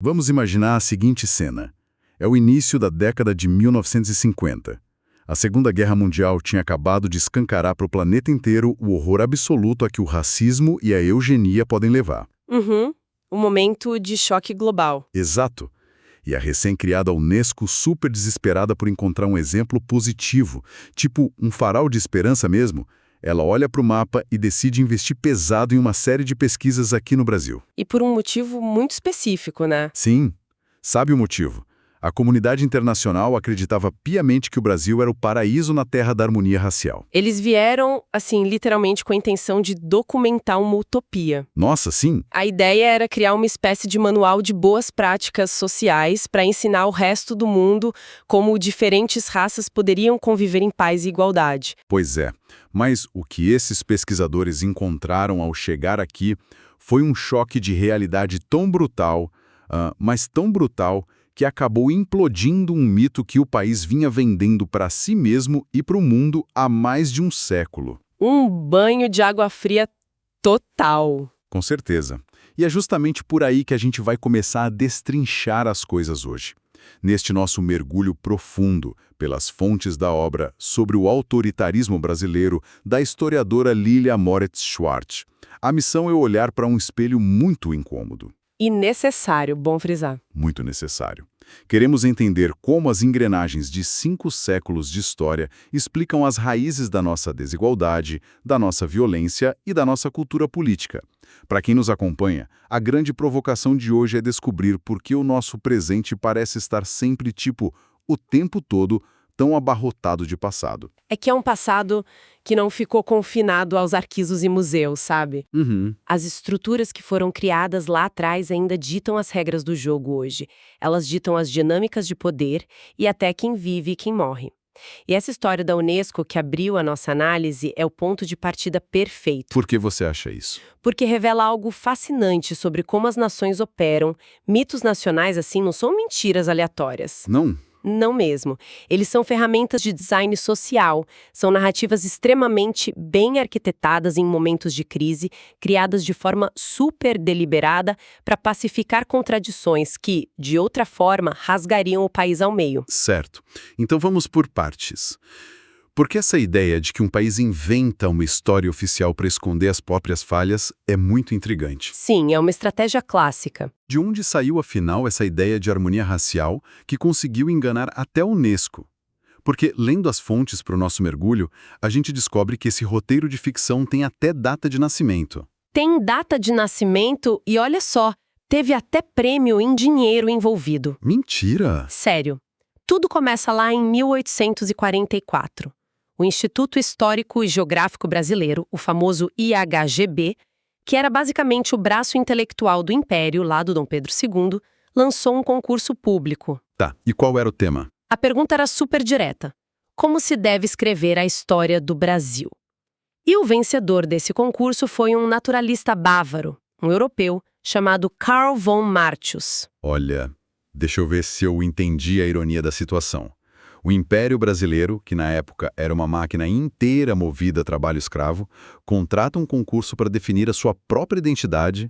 Vamos imaginar a seguinte cena. É o início da década de 1950. A Segunda Guerra Mundial tinha acabado de escancarar para o planeta inteiro o horror absoluto a que o racismo e a eugenia podem levar. Um momento de choque global. Exato. E a recém-criada Unesco, super desesperada por encontrar um exemplo positivo, tipo um farol de esperança mesmo, ela olha para o mapa e decide investir pesado em uma série de pesquisas aqui no Brasil. E por um motivo muito específico, né? Sim, sabe o motivo? A comunidade internacional acreditava piamente que o Brasil era o paraíso na terra da harmonia racial. Eles vieram, assim, literalmente com a intenção de documentar uma utopia. Nossa, sim? A ideia era criar uma espécie de manual de boas práticas sociais para ensinar o resto do mundo como diferentes raças poderiam conviver em paz e igualdade. Pois é. Mas o que esses pesquisadores encontraram ao chegar aqui foi um choque de realidade tão brutal, mas tão brutal, que acabou implodindo um mito que o país vinha vendendo para si mesmo e para o mundo há mais de um século. Um banho de água fria total. Com certeza. E é justamente por aí que a gente vai começar a destrinchar as coisas hoje. Neste nosso mergulho profundo pelas fontes da obra sobre o autoritarismo brasileiro da historiadora Lilia Moritz Schwartz. A missão é olhar para um espelho muito incômodo. E necessário, bom frisar. Muito necessário. Queremos entender como as engrenagens de 5 séculos de história explicam as raízes da nossa desigualdade, da nossa violência e da nossa cultura política. Para quem nos acompanha, a grande provocação de hoje é descobrir por que o nosso presente parece estar sempre, o tempo todo, tão abarrotado de passado. É que é um passado que não ficou confinado aos arquivos e museus, sabe? As estruturas que foram criadas lá atrás ainda ditam as regras do jogo hoje. Elas ditam as dinâmicas de poder e até quem vive e quem morre. E essa história da Unesco que abriu a nossa análise é o ponto de partida perfeito. Por que você acha isso? Porque revela algo fascinante sobre como as nações operam. Mitos nacionais, assim, não são mentiras aleatórias. Não? Não mesmo. Eles são ferramentas de design social, são narrativas extremamente bem arquitetadas em momentos de crise, criadas de forma super deliberada para pacificar contradições que, de outra forma, rasgariam o país ao meio. Certo. Então vamos por partes. Porque essa ideia de que um país inventa uma história oficial para esconder as próprias falhas é muito intrigante. Sim, é uma estratégia clássica. De onde saiu, afinal, essa ideia de harmonia racial que conseguiu enganar até a Unesco? Porque, lendo as fontes para o nosso mergulho, a gente descobre que esse roteiro de ficção tem até data de nascimento. Tem data de nascimento e, olha só, teve até prêmio em dinheiro envolvido. Mentira! Sério. Tudo começa lá em 1844. O Instituto Histórico e Geográfico Brasileiro, o famoso IHGB, que era basicamente o braço intelectual do Império, lá do Dom Pedro II, lançou um concurso público. Tá, e qual era o tema? A pergunta era super direta. Como se deve escrever a história do Brasil? E o vencedor desse concurso foi um naturalista bávaro, um europeu, chamado Karl von Martius. Olha, deixa eu ver se eu entendi a ironia da situação. O Império Brasileiro, que na época era uma máquina inteira movida a trabalho escravo, contrata um concurso para definir a sua própria identidade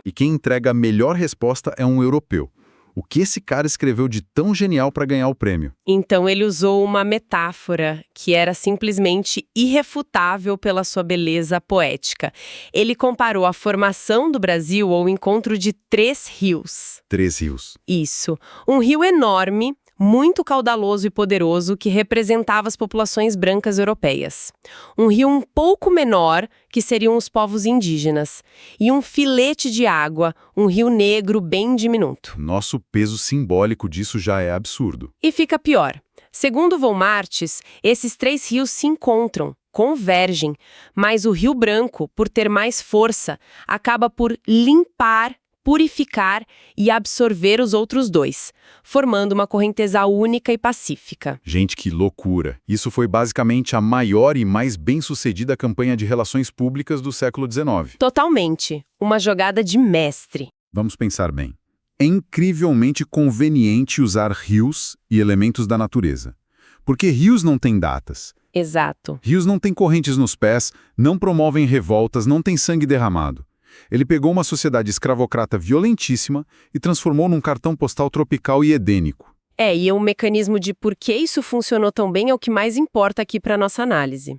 e quem entrega a melhor resposta é um europeu. O que esse cara escreveu de tão genial para ganhar o prêmio? Então ele usou uma metáfora que era simplesmente irrefutável pela sua beleza poética. Ele comparou a formação do Brasil ao encontro de 3 rios. 3 rios. Isso. Um rio enorme, muito caudaloso e poderoso que representava as populações brancas europeias. Um rio um pouco menor, que seriam os povos indígenas. E um filete de água, um rio negro bem diminuto. Nosso peso simbólico disso já é absurdo. E fica pior. Segundo von Martius, esses 3 rios se encontram, convergem, mas o Rio Branco, por ter mais força, acaba por limpar, purificar e absorver os outros 2, formando uma correnteza única e pacífica. Gente, que loucura! Isso foi basicamente a maior e mais bem-sucedida campanha de relações públicas do século XIX. Totalmente. Uma jogada de mestre. Vamos pensar bem. É incrivelmente conveniente usar rios e elementos da natureza. Porque rios não têm datas. Exato. Rios não têm correntes nos pés, não promovem revoltas, não têm sangue derramado. Ele pegou uma sociedade escravocrata violentíssima e transformou num cartão postal tropical e edênico. E o mecanismo de por que isso funcionou tão bem é o que mais importa aqui para nossa análise.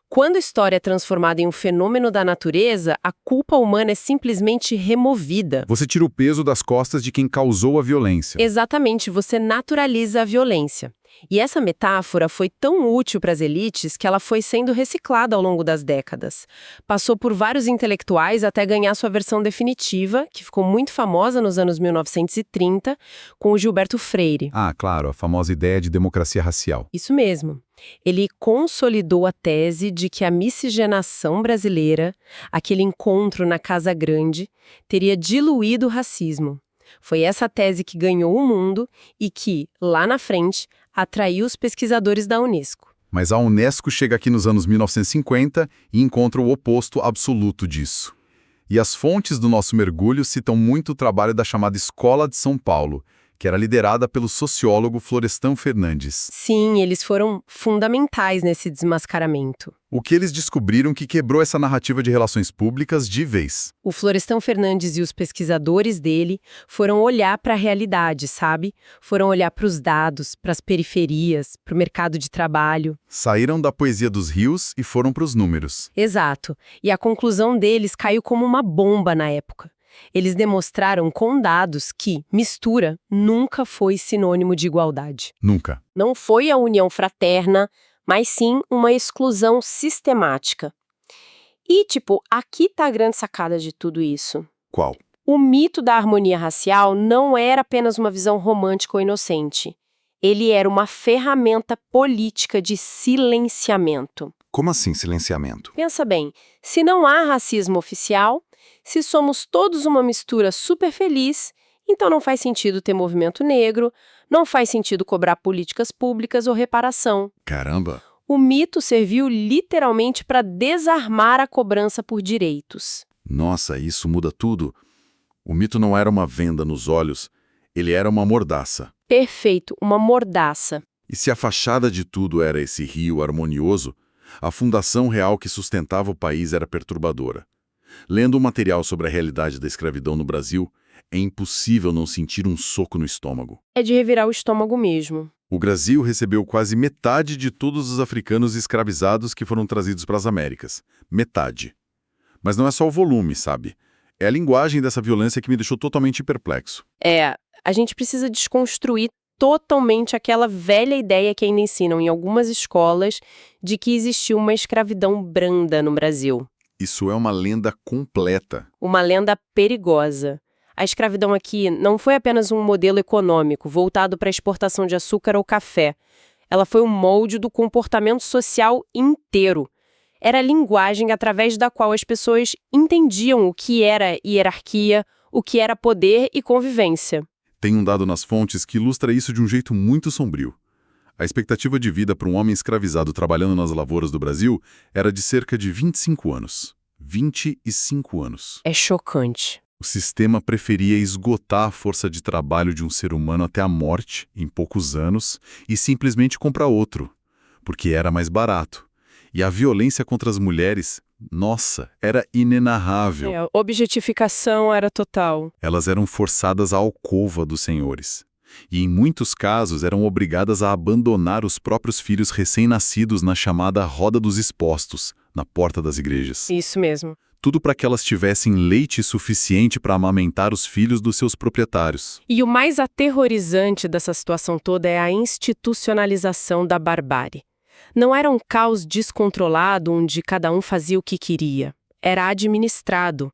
Quando a história é transformada em um fenômeno da natureza, a culpa humana é simplesmente removida. Você tira o peso das costas de quem causou a violência. Exatamente, você naturaliza a violência. E essa metáfora foi tão útil para as elites que ela foi sendo reciclada ao longo das décadas. Passou por vários intelectuais até ganhar sua versão definitiva, que ficou muito famosa nos anos 1930, com o Gilberto Freire. Ah, claro, a famosa ideia de democracia racial. Isso mesmo. Ele consolidou a tese de que a miscigenação brasileira, aquele encontro na Casa Grande, teria diluído o racismo. Foi essa tese que ganhou o mundo e que, lá na frente, atraiu os pesquisadores da Unesco. Mas a Unesco chega aqui nos anos 1950 e encontra o oposto absoluto disso. E as fontes do nosso mergulho citam muito o trabalho da chamada Escola de São Paulo, que era liderada pelo sociólogo Florestan Fernandes. Sim, eles foram fundamentais nesse desmascaramento. O que eles descobriram que quebrou essa narrativa de relações públicas de vez. O Florestan Fernandes e os pesquisadores dele foram olhar para a realidade, sabe? Foram olhar para os dados, para as periferias, para o mercado de trabalho. Saíram da poesia dos rios e foram para os números. Exato. E a conclusão deles caiu como uma bomba na época. Eles demonstraram com dados que mistura nunca foi sinônimo de igualdade. Nunca. Não foi a união fraterna, mas sim uma exclusão sistemática. E, aqui tá a grande sacada de tudo isso. Qual? O mito da harmonia racial não era apenas uma visão romântica ou inocente. Ele era uma ferramenta política de silenciamento. Como assim silenciamento? Pensa bem, se não há racismo oficial, se somos todos uma mistura super feliz, então não faz sentido ter movimento negro, não faz sentido cobrar políticas públicas ou reparação. Caramba! O mito serviu literalmente para desarmar a cobrança por direitos. Nossa, isso muda tudo. O mito não era uma venda nos olhos, ele era uma mordaça. Perfeito, uma mordaça. E se a fachada de tudo era esse rio harmonioso, a fundação real que sustentava o país era perturbadora. Lendo o material sobre a realidade da escravidão no Brasil, é impossível não sentir um soco no estômago. É de revirar o estômago mesmo. O Brasil recebeu quase metade de todos os africanos escravizados que foram trazidos para as Américas. Metade. Mas não é só o volume, sabe? É a linguagem dessa violência que me deixou totalmente perplexo. A gente precisa desconstruir totalmente aquela velha ideia que ainda ensinam em algumas escolas de que existiu uma escravidão branda no Brasil. Isso é uma lenda completa. Uma lenda perigosa. A escravidão aqui não foi apenas um modelo econômico voltado para a exportação de açúcar ou café. Ela foi um molde do comportamento social inteiro. Era a linguagem através da qual as pessoas entendiam o que era hierarquia, o que era poder e convivência. Tem um dado nas fontes que ilustra isso de um jeito muito sombrio. A expectativa de vida para um homem escravizado trabalhando nas lavouras do Brasil era de cerca de 25 anos. 25 anos. É chocante. O sistema preferia esgotar a força de trabalho de um ser humano até a morte, em poucos anos, e simplesmente comprar outro, porque era mais barato. E a violência contra as mulheres, nossa, era inenarrável. A objetificação era total. Elas eram forçadas à alcova dos senhores. E, em muitos casos, eram obrigadas a abandonar os próprios filhos recém-nascidos na chamada Roda dos Expostos, na porta das igrejas. Isso mesmo. Tudo para que elas tivessem leite suficiente para amamentar os filhos dos seus proprietários. E o mais aterrorizante dessa situação toda é a institucionalização da barbárie. Não era um caos descontrolado onde cada um fazia o que queria. Era administrado.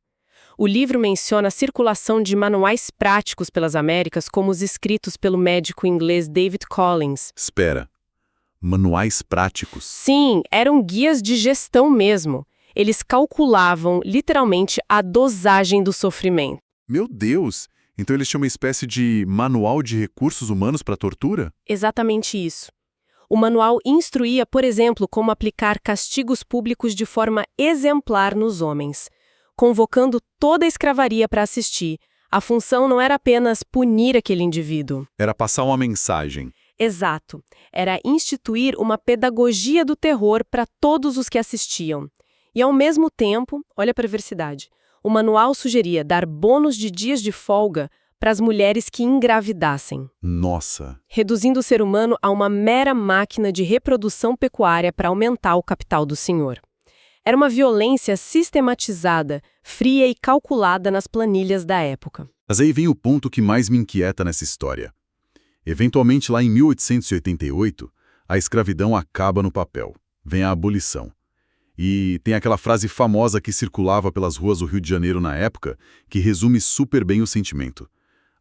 O livro menciona a circulação de manuais práticos pelas Américas, como os escritos pelo médico inglês David Collins. Espera. Manuais práticos? Sim, eram guias de gestão mesmo. Eles calculavam, literalmente, a dosagem do sofrimento. Meu Deus! Então eles tinham uma espécie de manual de recursos humanos para tortura? Exatamente isso. O manual instruía, por exemplo, como aplicar castigos públicos de forma exemplar nos homens, convocando toda a escravaria para assistir. A função não era apenas punir aquele indivíduo. Era passar uma mensagem. Exato. Era instituir uma pedagogia do terror para todos os que assistiam. E, ao mesmo tempo, olha a perversidade, O manual sugeria dar bônus de dias de folga para as mulheres que engravidassem. Nossa! Reduzindo o ser humano a uma mera máquina de reprodução pecuária para aumentar o capital do senhor. Era uma violência sistematizada, fria e calculada nas planilhas da época. Mas aí vem o ponto que mais me inquieta nessa história. Eventualmente, lá em 1888, a escravidão acaba no papel. Vem a abolição. E tem aquela frase famosa que circulava pelas ruas do Rio de Janeiro na época, que resume super bem o sentimento.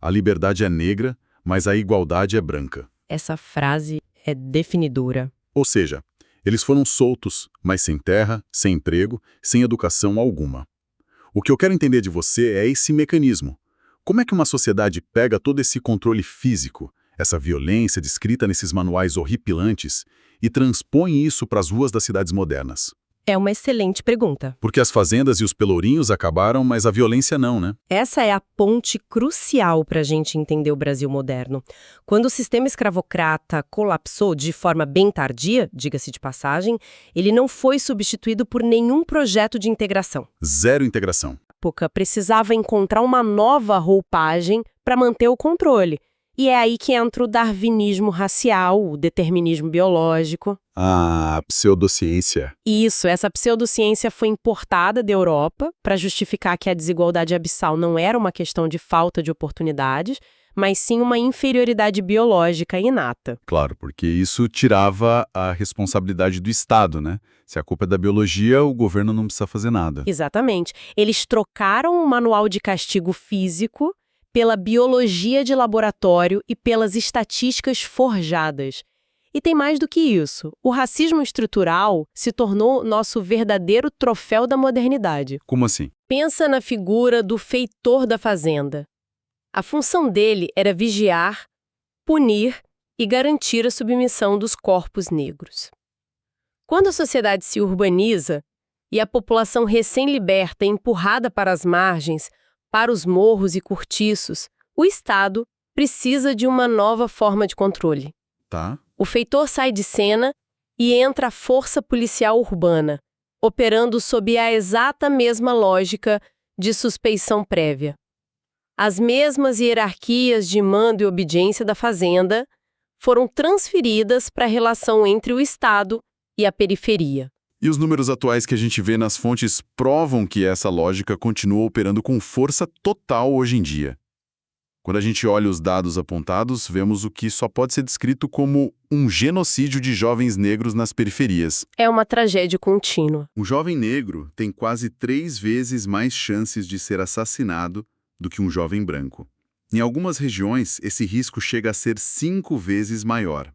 A liberdade é negra, mas a igualdade é branca. Essa frase é definidora. Ou seja, eles foram soltos, mas sem terra, sem emprego, sem educação alguma. O que eu quero entender de você é esse mecanismo. Como é que uma sociedade pega todo esse controle físico, essa violência descrita nesses manuais horripilantes, e transpõe isso para as ruas das cidades modernas? É uma excelente pergunta. Porque as fazendas e os pelourinhos acabaram, mas a violência não, né? Essa é a ponte crucial para a gente entender o Brasil moderno. Quando o sistema escravocrata colapsou de forma bem tardia, diga-se de passagem, ele não foi substituído por nenhum projeto de integração. Zero integração. A época precisava encontrar uma nova roupagem para manter o controle. E é aí que entra o darwinismo racial, o determinismo biológico. A pseudociência. Isso, essa pseudociência foi importada da Europa para justificar que a desigualdade abissal não era uma questão de falta de oportunidades, mas sim uma inferioridade biológica inata. Claro, porque isso tirava a responsabilidade do Estado, né? Se a culpa é da biologia, o governo não precisa fazer nada. Exatamente. Eles trocaram o manual de castigo físico pela biologia de laboratório e pelas estatísticas forjadas. E tem mais do que isso. O racismo estrutural se tornou nosso verdadeiro troféu da modernidade. Como assim? Pensa na figura do feitor da fazenda. A função dele era vigiar, punir e garantir a submissão dos corpos negros. Quando a sociedade se urbaniza e a população recém-liberta é empurrada para as margens, para os morros e cortiços, o Estado precisa de uma nova forma de controle. Tá. O feitor sai de cena e entra a força policial urbana, operando sob a exata mesma lógica de suspeição prévia. As mesmas hierarquias de mando e obediência da fazenda foram transferidas para a relação entre o Estado e a periferia. E os números atuais que a gente vê nas fontes provam que essa lógica continua operando com força total hoje em dia. Quando a gente olha os dados apontados, vemos o que só pode ser descrito como um genocídio de jovens negros nas periferias. É uma tragédia contínua. Um jovem negro tem quase 3 vezes mais chances de ser assassinado do que um jovem branco. Em algumas regiões, esse risco chega a ser 5 vezes maior.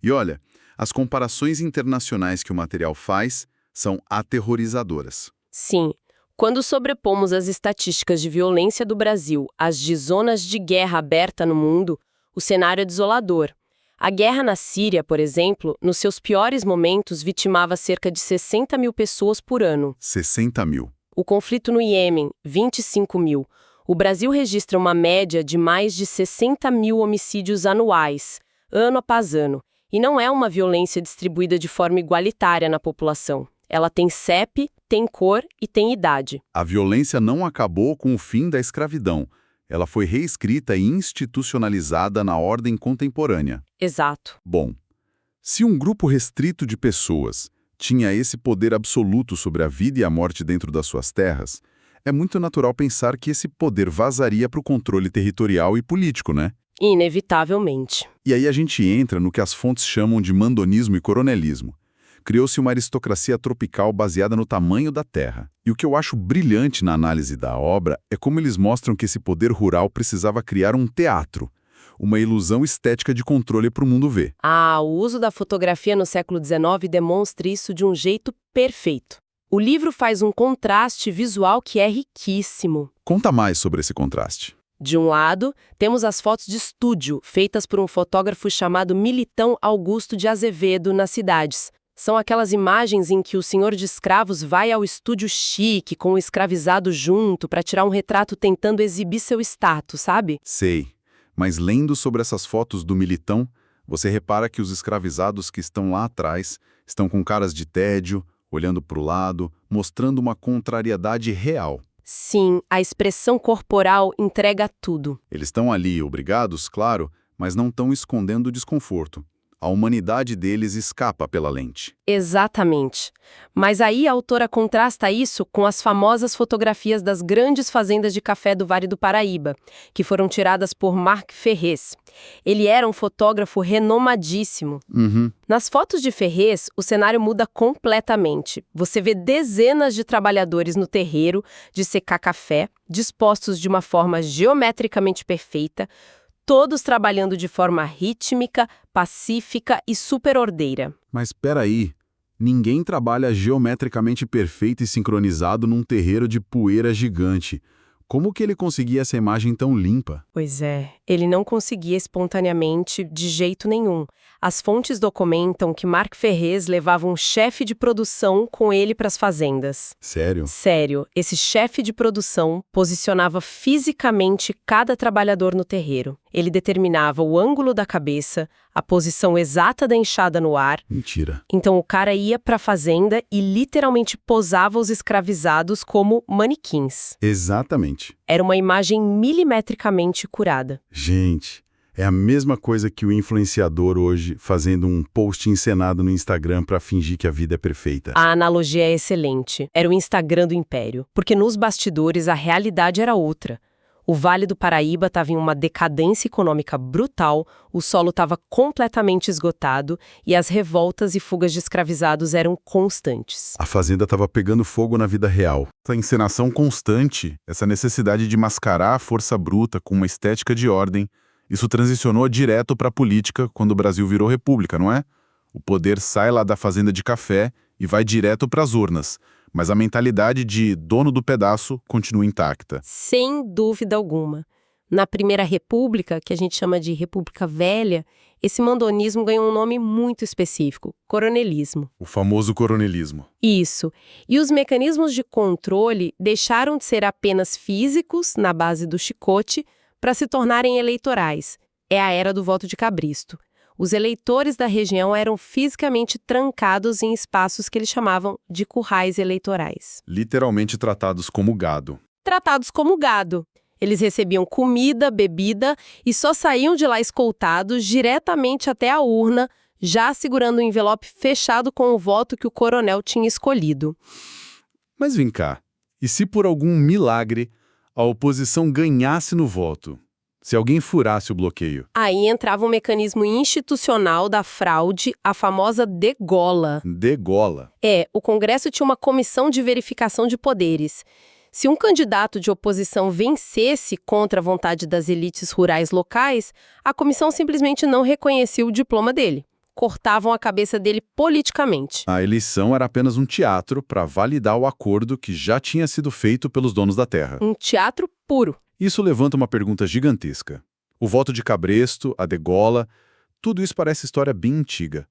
E olha, as comparações internacionais que o material faz são aterrorizadoras. Sim. Quando sobrepomos as estatísticas de violência do Brasil às de zonas de guerra aberta no mundo, o cenário é desolador. A guerra na Síria, por exemplo, nos seus piores momentos vitimava cerca de 60 mil pessoas por ano. 60 mil. O conflito no Iêmen, 25 mil. O Brasil registra uma média de mais de 60 mil homicídios anuais, ano após ano. E não é uma violência distribuída de forma igualitária na população. Ela tem CEP, tem cor e tem idade. A violência não acabou com o fim da escravidão. Ela foi reescrita e institucionalizada na ordem contemporânea. Exato. Bom, se um grupo restrito de pessoas tinha esse poder absoluto sobre a vida e a morte dentro das suas terras, é muito natural pensar que esse poder vazaria para o controle territorial e político, né? Inevitavelmente. E aí a gente entra no que as fontes chamam de mandonismo e coronelismo. Criou-se uma aristocracia tropical baseada no tamanho da terra. E o que eu acho brilhante na análise da obra é como eles mostram que esse poder rural precisava criar um teatro, uma ilusão estética de controle para o mundo ver. O uso da fotografia no século XIX demonstra isso de um jeito perfeito. O livro faz um contraste visual que é riquíssimo. Conta mais sobre esse contraste. De um lado, temos as fotos de estúdio, feitas por um fotógrafo chamado Militão Augusto de Azevedo nas cidades. São aquelas imagens em que o senhor de escravos vai ao estúdio chique, com o escravizado junto, para tirar um retrato tentando exibir seu status, sabe? Sei, mas lendo sobre essas fotos do Militão, você repara que os escravizados que estão lá atrás estão com caras de tédio, olhando para o lado, mostrando uma contrariedade real. Sim, a expressão corporal entrega tudo. Eles estão ali, obrigados, claro, mas não estão escondendo o desconforto. A humanidade deles escapa pela lente. Exatamente. Mas aí a autora contrasta isso com as famosas fotografias das grandes fazendas de café do Vale do Paraíba, que foram tiradas por Marc Ferrez. Ele era um fotógrafo renomadíssimo. Nas fotos de Ferrez, o cenário muda completamente. Você vê dezenas de trabalhadores no terreiro de secar café, dispostos de uma forma geometricamente perfeita, todos trabalhando de forma rítmica, pacífica e super ordeira. Mas espera aí, ninguém trabalha geometricamente perfeito e sincronizado num terreiro de poeira gigante. Como que ele conseguia essa imagem tão limpa? Pois é, ele não conseguia espontaneamente de jeito nenhum. As fontes documentam que Marc Ferrez levava um chefe de produção com ele para as fazendas. Sério? Sério, esse chefe de produção posicionava fisicamente cada trabalhador no terreiro. Ele determinava o ângulo da cabeça, a posição exata da enxada no ar. Mentira. Então o cara ia para a fazenda e literalmente posava os escravizados como manequins. Exatamente. Era uma imagem milimetricamente curada. Gente, é a mesma coisa que o influenciador hoje fazendo um post encenado no Instagram para fingir que a vida é perfeita. A analogia é excelente. Era o Instagram do Império, porque nos bastidores a realidade era outra. O Vale do Paraíba estava em uma decadência econômica brutal, o solo estava completamente esgotado e as revoltas e fugas de escravizados eram constantes. A fazenda estava pegando fogo na vida real. Essa encenação constante, essa necessidade de mascarar a força bruta com uma estética de ordem, isso transicionou direto para a política quando o Brasil virou república, não é? O poder sai lá da fazenda de café e vai direto para as urnas. Mas a mentalidade de dono do pedaço continua intacta. Sem dúvida alguma. Na Primeira República, que a gente chama de República Velha, esse mandonismo ganhou um nome muito específico, coronelismo. O famoso coronelismo. Isso. E os mecanismos de controle deixaram de ser apenas físicos, na base do chicote, para se tornarem eleitorais. É a era do voto de cabresto. Os eleitores da região eram fisicamente trancados em espaços que eles chamavam de currais eleitorais. Literalmente tratados como gado. Tratados como gado. Eles recebiam comida, bebida e só saíam de lá escoltados diretamente até a urna, já segurando o envelope fechado com o voto que o coronel tinha escolhido. Mas vem cá, e se por algum milagre a oposição ganhasse no voto? Se alguém furasse o bloqueio? Aí entrava um mecanismo institucional da fraude, a famosa degola. Degola? O Congresso tinha uma comissão de verificação de poderes. Se um candidato de oposição vencesse contra a vontade das elites rurais locais, a comissão simplesmente não reconhecia o diploma dele. Cortavam a cabeça dele politicamente. A eleição era apenas um teatro para validar o acordo que já tinha sido feito pelos donos da terra. Um teatro puro. Isso levanta uma pergunta gigantesca. O voto de cabresto, a degola, tudo isso parece história bem antiga.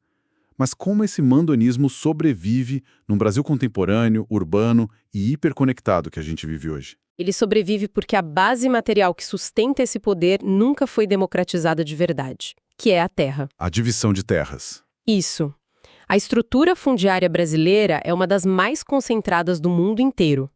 Mas como esse mandonismo sobrevive num Brasil contemporâneo, urbano e hiperconectado que a gente vive hoje? Ele sobrevive porque a base material que sustenta esse poder nunca foi democratizada de verdade, que é a terra. A divisão de terras. Isso. A estrutura fundiária brasileira é uma das mais concentradas do mundo inteiro.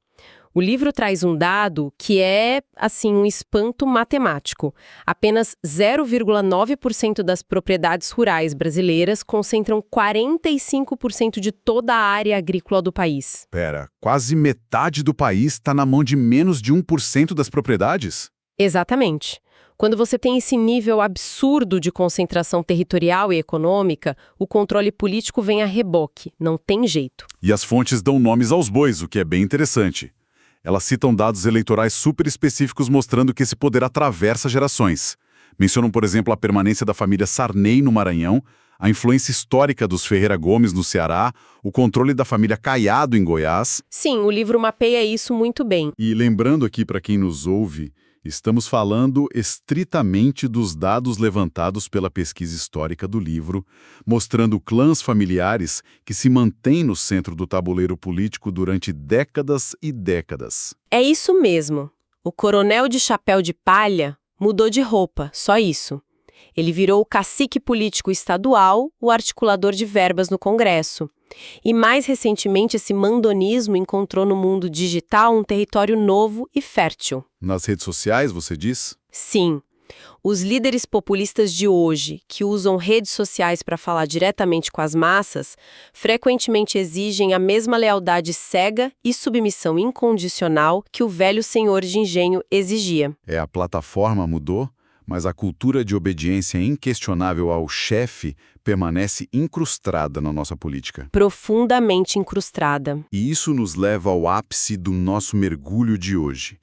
O livro traz um dado que é, assim, um espanto matemático. Apenas 0,9% das propriedades rurais brasileiras concentram 45% de toda a área agrícola do país. Pera, quase metade do país está na mão de menos de 1% das propriedades? Exatamente. Quando você tem esse nível absurdo de concentração territorial e econômica, o controle político vem a reboque, não tem jeito. E as fontes dão nomes aos bois, o que é bem interessante. Elas citam dados eleitorais super específicos mostrando que esse poder atravessa gerações. Mencionam, por exemplo, a permanência da família Sarney no Maranhão, a influência histórica dos Ferreira Gomes no Ceará, o controle da família Caiado em Goiás. Sim, o livro mapeia isso muito bem. E lembrando aqui para quem nos ouve, estamos falando estritamente dos dados levantados pela pesquisa histórica do livro, mostrando clãs familiares que se mantêm no centro do tabuleiro político durante décadas e décadas. É isso mesmo. O coronel de chapéu de palha mudou de roupa, só isso. Ele virou o cacique político estadual, o articulador de verbas no Congresso. E mais recentemente, esse mandonismo encontrou no mundo digital um território novo e fértil. Nas redes sociais, você diz? Sim. Os líderes populistas de hoje, que usam redes sociais para falar diretamente com as massas, frequentemente exigem a mesma lealdade cega e submissão incondicional que o velho senhor de engenho exigia. A plataforma mudou, mas a cultura de obediência inquestionável ao chefe permanece incrustada na nossa política. Profundamente incrustada. E isso nos leva ao ápice do nosso mergulho de hoje.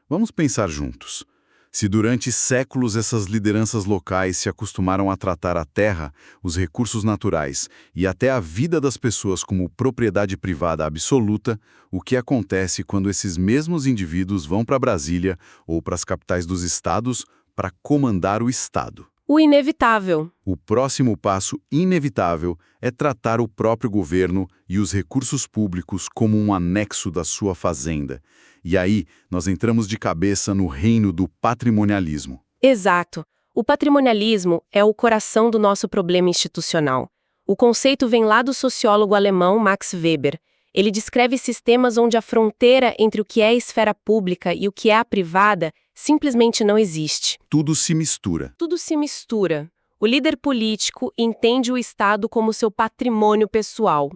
Vamos pensar juntos. Se durante séculos essas lideranças locais se acostumaram a tratar a terra, os recursos naturais e até a vida das pessoas como propriedade privada absoluta, o que acontece quando esses mesmos indivíduos vão para Brasília ou para as capitais dos estados para comandar o Estado? O inevitável. O próximo passo inevitável é tratar o próprio governo e os recursos públicos como um anexo da sua fazenda. E aí, nós entramos de cabeça no reino do patrimonialismo. Exato. O patrimonialismo é o coração do nosso problema institucional. O conceito vem lá do sociólogo alemão Max Weber. Ele descreve sistemas onde a fronteira entre o que é a esfera pública e o que é a privada simplesmente não existe. Tudo se mistura. Tudo se mistura. O líder político entende o Estado como seu patrimônio pessoal.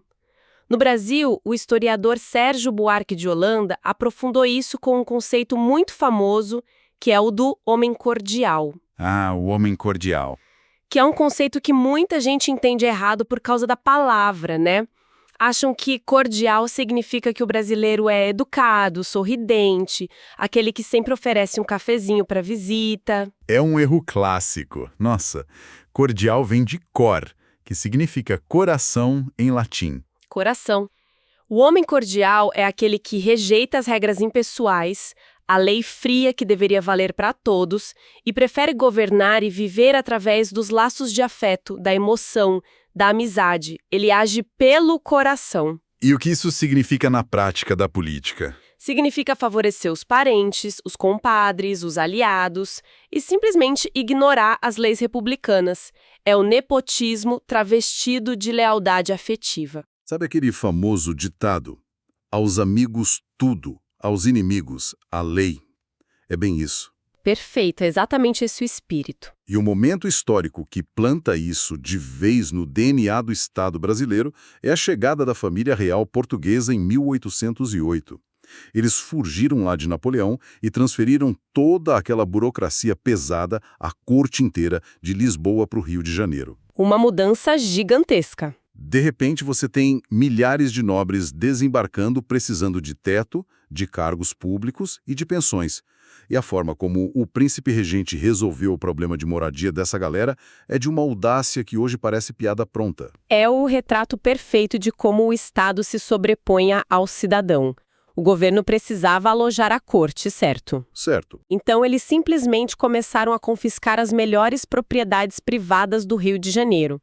No Brasil, o historiador Sérgio Buarque de Holanda aprofundou isso com um conceito muito famoso, que é o do homem cordial. Ah, o homem cordial. Que é um conceito que muita gente entende errado por causa da palavra, né? Acham que cordial significa que o brasileiro é educado, sorridente, aquele que sempre oferece um cafezinho para visita. É um erro clássico. Nossa, cordial vem de cor, que significa coração em latim. Coração. O homem cordial é aquele que rejeita as regras impessoais, a lei fria que deveria valer para todos, e prefere governar e viver através dos laços de afeto, da emoção, da amizade. Ele age pelo coração. E o que isso significa na prática da política? Significa favorecer os parentes, os compadres, os aliados e simplesmente ignorar as leis republicanas. É o nepotismo travestido de lealdade afetiva. Sabe aquele famoso ditado? Aos amigos tudo, aos inimigos a lei. É bem isso. Perfeito, é exatamente esse o espírito. E o momento histórico que planta isso de vez no DNA do Estado brasileiro é a chegada da família real portuguesa em 1808. Eles fugiram lá de Napoleão e transferiram toda aquela burocracia pesada à corte inteira, de Lisboa para o Rio de Janeiro. Uma mudança gigantesca. De repente, você tem milhares de nobres desembarcando precisando de teto, de cargos públicos e de pensões. E a forma como o príncipe regente resolveu o problema de moradia dessa galera é de uma audácia que hoje parece piada pronta. É o retrato perfeito de como o Estado se sobreponha ao cidadão. O governo precisava alojar a corte, certo? Certo. Então, eles simplesmente começaram a confiscar as melhores propriedades privadas do Rio de Janeiro.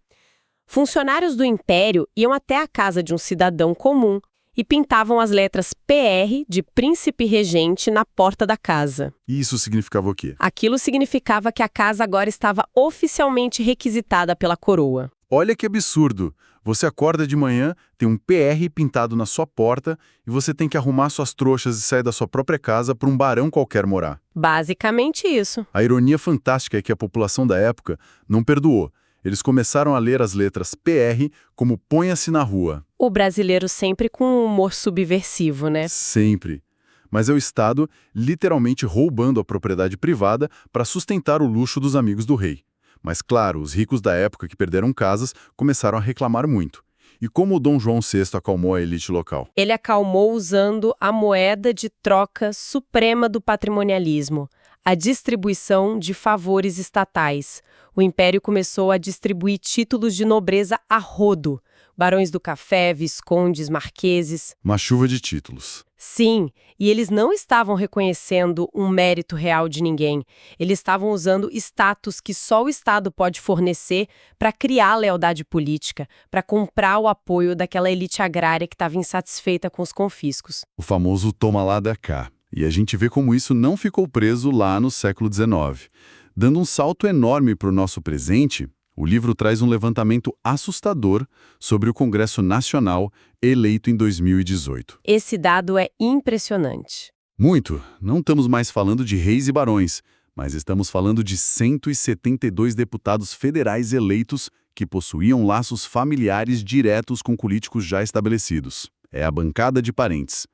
Funcionários do Império iam até a casa de um cidadão comum e pintavam as letras PR de Príncipe Regente na porta da casa. E isso significava o quê? Aquilo significava que a casa agora estava oficialmente requisitada pela coroa. Olha que absurdo! Você acorda de manhã, tem um PR pintado na sua porta e você tem que arrumar suas trouxas e sair da sua própria casa para um barão qualquer morar. Basicamente isso. A ironia fantástica é que a população da época não perdoou. Eles começaram a ler as letras PR como ponha-se na rua. O brasileiro sempre com um humor subversivo, né? Sempre. Mas é o Estado literalmente roubando a propriedade privada para sustentar o luxo dos amigos do rei. Mas claro, os ricos da época que perderam casas começaram a reclamar muito. E como o Dom João VI acalmou a elite local? Ele acalmou usando a moeda de troca suprema do patrimonialismo, a distribuição de favores estatais. O Império começou a distribuir títulos de nobreza a rodo. Barões do Café, viscondes, marqueses. Uma chuva de títulos. Sim, e eles não estavam reconhecendo um mérito real de ninguém. Eles estavam usando status que só o Estado pode fornecer para criar lealdade política, para comprar o apoio daquela elite agrária que estava insatisfeita com os confiscos. O famoso toma lá da cá. E a gente vê como isso não ficou preso lá no século XIX. Dando um salto enorme para o nosso presente, O livro traz um levantamento assustador sobre o Congresso Nacional eleito em 2018. Esse dado é impressionante. Muito. Não estamos mais falando de reis e barões, mas estamos falando de 172 deputados federais eleitos que possuíam laços familiares diretos com políticos já estabelecidos. É a bancada de parentes.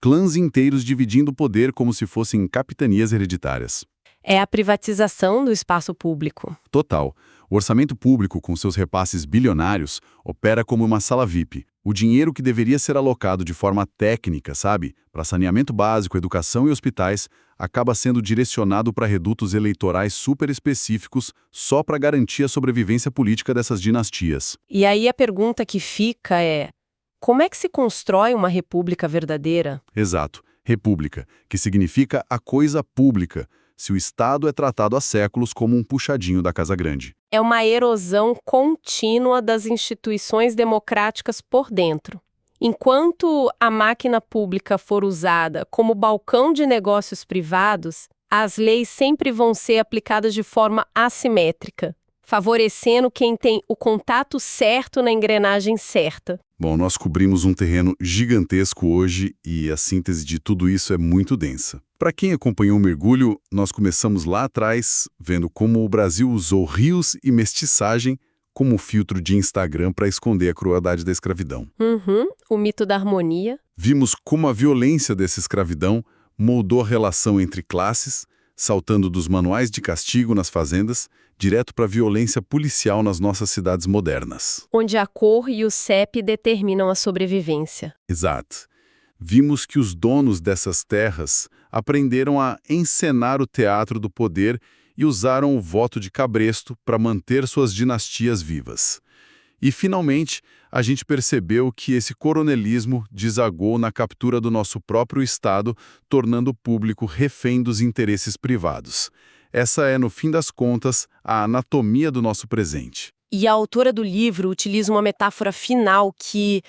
Clãs inteiros dividindo o poder como se fossem capitanias hereditárias. É a privatização do espaço público. Total. O orçamento público, com seus repasses bilionários, opera como uma sala VIP. O dinheiro que deveria ser alocado de forma técnica, sabe, para saneamento básico, educação e hospitais, acaba sendo direcionado para redutos eleitorais super específicos só para garantir a sobrevivência política dessas dinastias. E aí a pergunta que fica é: como é que se constrói uma república verdadeira? Exato. República, que significa a coisa pública, se o Estado é tratado há séculos como um puxadinho da Casa Grande. É uma erosão contínua das instituições democráticas por dentro. Enquanto a máquina pública for usada como balcão de negócios privados, as leis sempre vão ser aplicadas de forma assimétrica, favorecendo quem tem o contato certo na engrenagem certa. Bom, nós cobrimos um terreno gigantesco hoje e a síntese de tudo isso é muito densa. Para quem acompanhou o mergulho, nós começamos lá atrás, vendo como o Brasil usou rios e mestiçagem como filtro de Instagram para esconder a crueldade da escravidão. O mito da harmonia. Vimos como a violência dessa escravidão moldou a relação entre classes, saltando dos manuais de castigo nas fazendas, direto para a violência policial nas nossas cidades modernas. Onde a cor e o CEP determinam a sobrevivência. Exato. Vimos que os donos dessas terras aprenderam a encenar o teatro do poder e usaram o voto de cabresto para manter suas dinastias vivas. E, finalmente, a gente percebeu que esse coronelismo desagou na captura do nosso próprio Estado, tornando o público refém dos interesses privados. Essa é, no fim das contas, a anatomia do nosso presente. E a autora do livro utiliza uma metáfora final que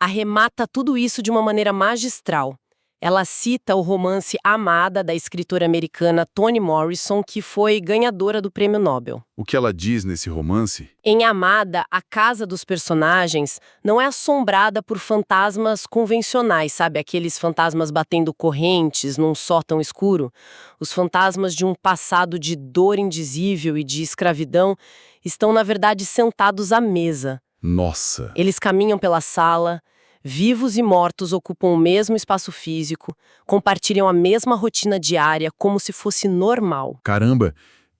arremata tudo isso de uma maneira magistral. Ela cita o romance Amada, da escritora americana Toni Morrison, que foi ganhadora do Prêmio Nobel. O que ela diz nesse romance? Em Amada, a casa dos personagens não é assombrada por fantasmas convencionais, sabe? Aqueles fantasmas batendo correntes num sótão escuro. Os fantasmas de um passado de dor indizível e de escravidão estão, na verdade, sentados à mesa. Nossa! Eles caminham pela sala. Vivos e mortos ocupam o mesmo espaço físico, compartilham a mesma rotina diária como se fosse normal. Caramba,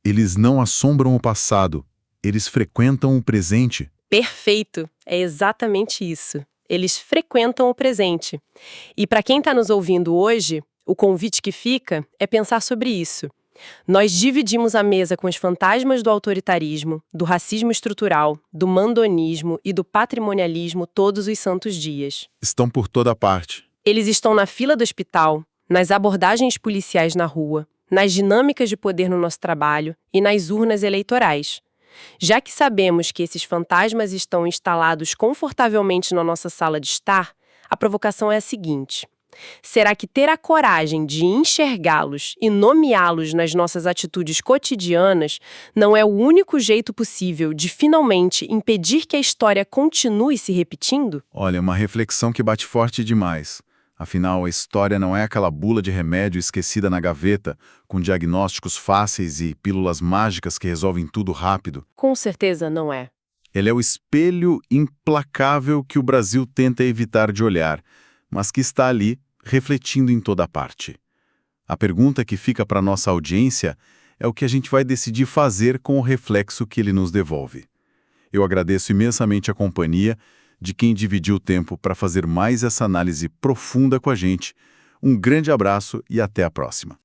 eles não assombram o passado, eles frequentam o presente. Perfeito, é exatamente isso. Eles frequentam o presente. E para quem está nos ouvindo hoje, o convite que fica é pensar sobre isso. Nós dividimos a mesa com os fantasmas do autoritarismo, do racismo estrutural, do mandonismo e do patrimonialismo todos os santos dias. Estão por toda parte. Eles estão na fila do hospital, nas abordagens policiais na rua, nas dinâmicas de poder no nosso trabalho e nas urnas eleitorais. Já que sabemos que esses fantasmas estão instalados confortavelmente na nossa sala de estar, a provocação é a seguinte: será que ter a coragem de enxergá-los e nomeá-los nas nossas atitudes cotidianas não é o único jeito possível de finalmente impedir que a história continue se repetindo? Olha, uma reflexão que bate forte demais. Afinal, a história não é aquela bula de remédio esquecida na gaveta, com diagnósticos fáceis e pílulas mágicas que resolvem tudo rápido. Com certeza não é. Ele é o espelho implacável que o Brasil tenta evitar de olhar, mas que está ali, refletindo em toda parte. A pergunta que fica para nossa audiência é o que a gente vai decidir fazer com o reflexo que ele nos devolve. Eu agradeço imensamente a companhia de quem dividiu o tempo para fazer mais essa análise profunda com a gente. Um grande abraço e até a próxima.